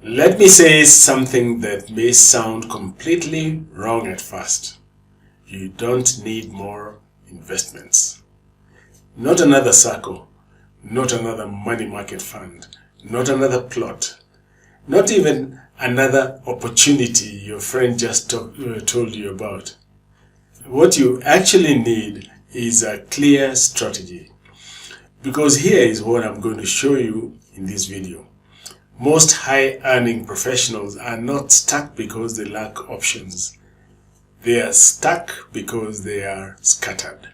Let me say something that may sound completely wrong at first. You don't need more investments. Not another SACCO, not another money market fund, not another plot, not even another opportunity your friend just told you about. What you actually need is a clear strategy. Because here is what I'm going to show you in this video. Most high-earning professionals are not stuck because they lack options. They are stuck because they are scattered.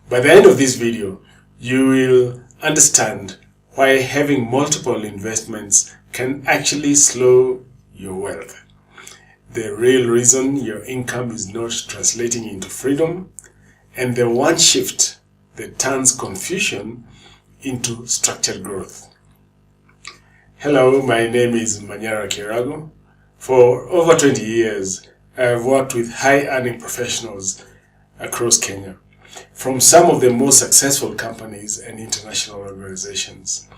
By the end of this video, you will understand why having multiple investments can actually slow your wealth. The real reason your income is not translating into freedom, and the one shift that turns confusion into structured growth. Hello, my name is Manyara Kirago. For over 20 years, I have worked with high-earning professionals across Kenya, from some of the most successful companies and international organizations.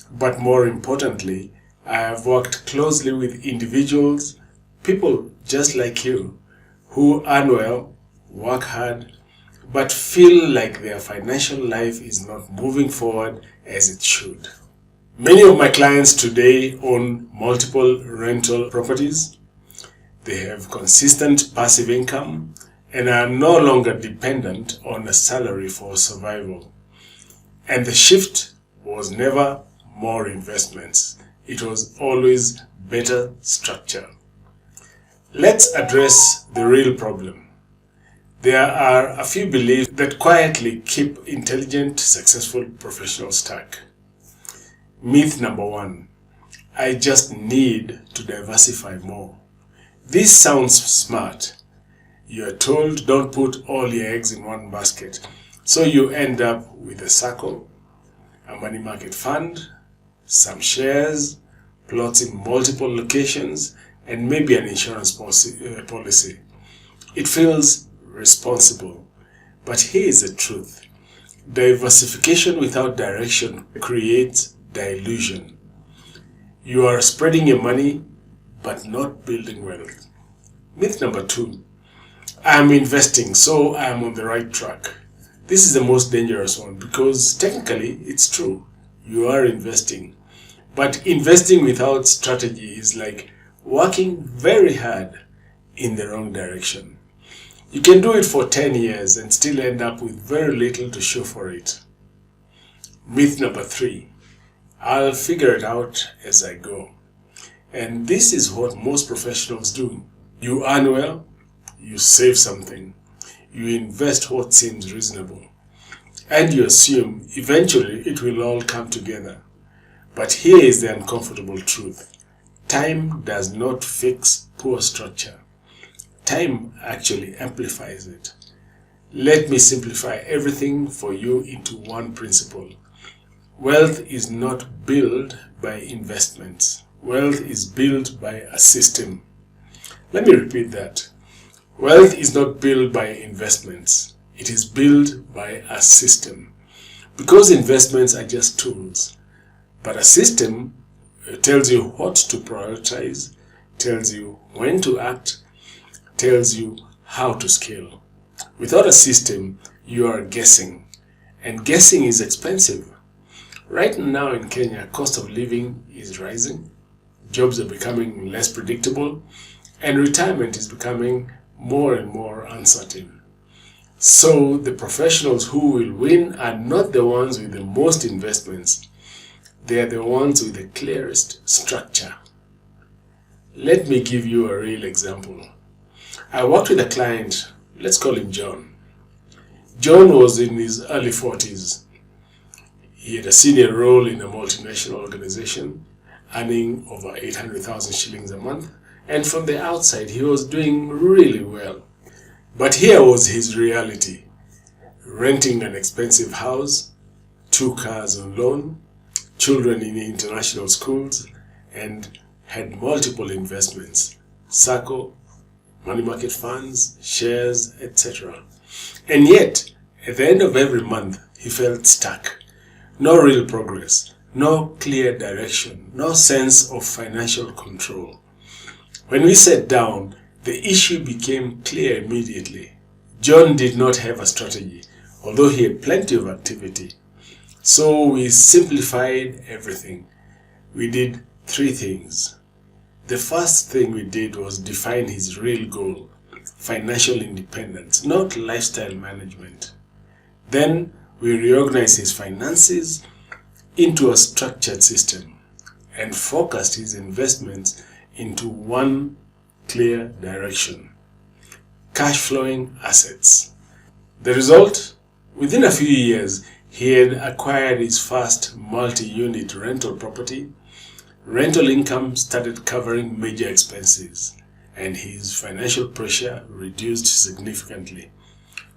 But more importantly, I have worked closely with individuals, people just like you, who earn well, work hard, but feel like their financial life is not moving forward as it should. Many of my clients today own multiple rental properties. They have consistent passive income and are no longer dependent on a salary for survival. And the shift was never more investments. It was always better structure. Let's address the real problem. There are a few beliefs that quietly keep intelligent, successful professionals stuck. Myth number 1, I just need to diversify more. This sounds smart. You are told don't put all your eggs in one basket. So you end up with a SACCO, a money market fund, some shares, plots in multiple locations, and maybe an insurance policy. It feels responsible. But here is the truth. Diversification without direction creates dilution. You are spreading your money but not building wealth. Myth number 2, I'm investing so I'm on the right track. This is the most dangerous one because technically it's true. You are investing. But investing without strategy is like working very hard in the wrong direction. You can do it for 10 years and still end up with very little to show for it. Myth number 3, I'll figure it out as I go. And this is what most professionals do. You earn well, you save something, you invest what seems reasonable, and you assume eventually it will all come together. But here is the uncomfortable truth. Time does not fix poor structure. Time actually amplifies it. Let me simplify everything for you into one principle. Wealth is not built by investments. Wealth is built by a system. Let me repeat that. Wealth is not built by investments. It is built by a system. Because investments are just tools. But a system tells you what to prioritize, tells you when to act, tells you how to scale. Without a system, you are guessing. And guessing is expensive. Right now in Kenya, cost of living is rising, jobs are becoming less predictable, and retirement is becoming more and more uncertain. So the professionals who will win are not the ones with the most investments. They are the ones with the clearest structure. Let me give you a real example. I worked with a client, let's call him John. John was in his early 40s. He had a senior role in a multinational organization, earning over 800,000 shillings a month, and from the outside he was doing really well. But here was his reality: renting an expensive house, 2 cars on loan, children in international schools, and had multiple investments, SACCO, money market funds, shares, etc. And yet, at the end of every month, he felt stuck. No real progress, no clear direction, no sense of financial control. When we sat down, the issue became clear immediately. John did not have a strategy, although he had plenty of activity. So we simplified everything. We did 3 things. The first thing we did was define his real goal, financial independence, not lifestyle management. Then we reorganized his finances into a structured system and focused his investments into one clear direction: cash flowing assets. The result? Within a few years, he had acquired his first multi-unit rental property. Rental income started covering major expenses, and his financial pressure reduced significantly.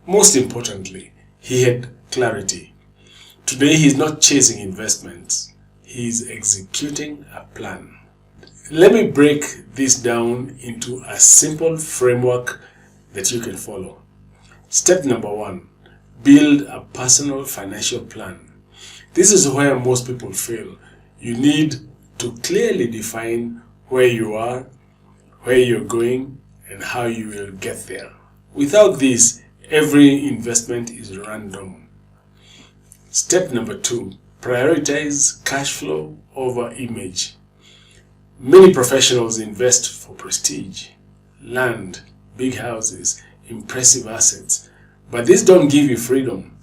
Most importantly, he had clarity. Today, he is not chasing investments. He is executing a plan. Let me break this down into a simple framework that you can follow. Step number 1, build a personal financial plan. This is where most people fail. You need to clearly define where you are, where you're going, and how you will get there. Without this, every investment is random. Step number 2, prioritize cash flow over image. Many professionals invest for prestige, land, big houses, impressive assets, but these don't give you freedom.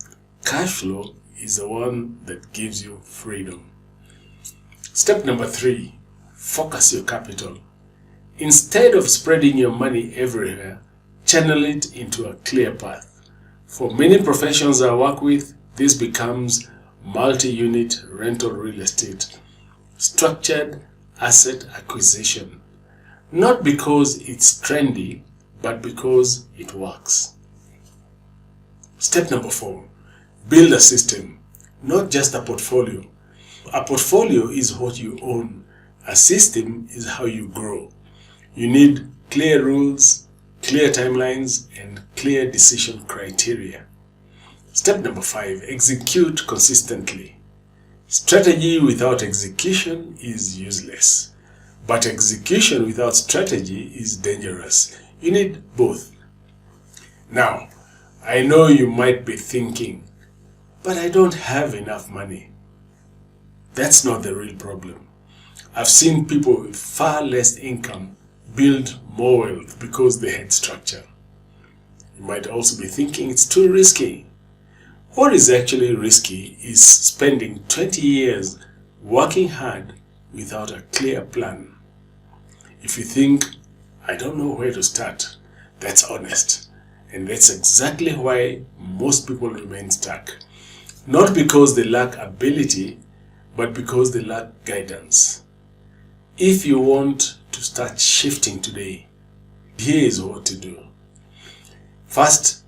Cash flow is the one that gives you freedom. Step number 3, focus your capital. Instead of spreading your money everywhere, channel it into a clear path. For many professions I work with, this becomes multi-unit rental real estate, structured asset acquisition. Not because it's trendy, but because it works. Step number 4, build a system, not just a portfolio. A portfolio is what you own. A system is how you grow. You need clear rules, clear timelines, and clear decision criteria. Step number 5, execute consistently. Strategy without execution is useless, but execution without strategy is dangerous. You need both. Now, I know you might be thinking, but I don't have enough money. That's not the real problem. I've seen people with far less income build more wealth because they had structure. You might also be thinking it's too risky. What is actually risky is spending 20 years working hard without a clear plan. If you think, I don't know where to start, that's honest. And that's exactly why most people remain stuck. Not because they lack ability, but because they lack guidance. If you want to start shifting today, here is what to do. First,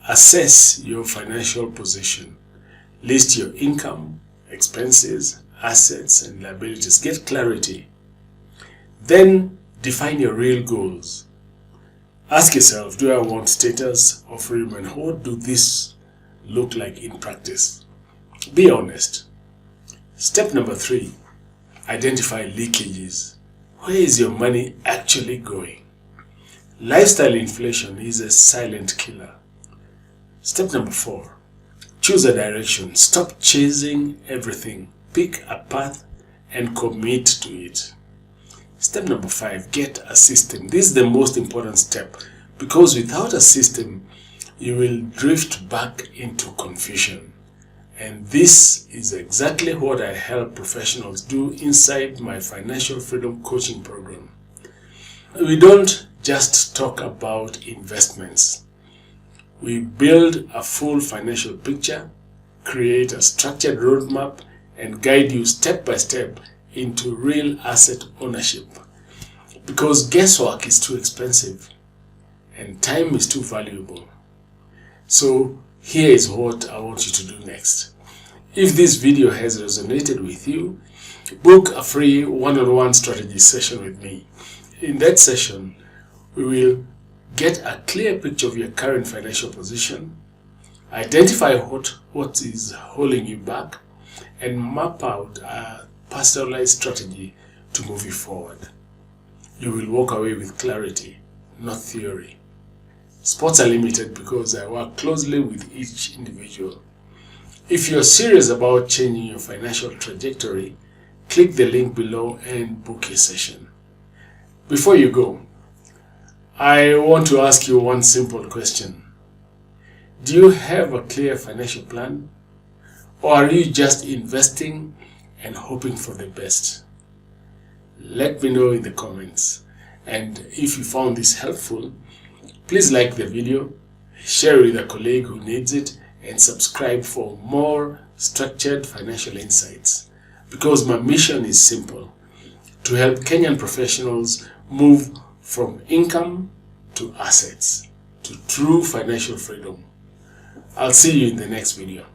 assess your financial position. List your income, expenses, assets, and liabilities. Get clarity. Then define your real goals. Ask yourself, do I want status or freedom, and what do this look like in practice? Be honest. Step number 3, identify leakages. Where is your money actually going? Lifestyle inflation is a silent killer. Step number 4, choose a direction. Stop chasing everything. Pick a path and commit to it. Step number 5, get a system. This is the most important step, because without a system, you will drift back into confusion. And this is exactly what I help professionals do inside my Financial Freedom Coaching Program. We don't just talk about investments. We build a full financial picture, create a structured roadmap, and guide you step by step into real asset ownership. Because guesswork is too expensive and time is too valuable. So here is what I want you to do next. If this video has resonated with you, book a free one-on-one strategy session with me. In that session, we will get a clear picture of your current financial position, identify what is holding you back, and map out a personalized strategy to move you forward. You will walk away with clarity, not theory. Spots are limited because I work closely with each individual. If you're serious about changing your financial trajectory, click the link below and book your session. Before you go, I want to ask you one simple question. Do you have a clear financial plan? Or are you just investing and hoping for the best? Let me know in the comments. And if you found this helpful, please like the video, share with a colleague who needs it, and subscribe for more structured financial insights. Because my mission is simple: to help Kenyan professionals move from income to assets, to true financial freedom. I'll see you in the next video.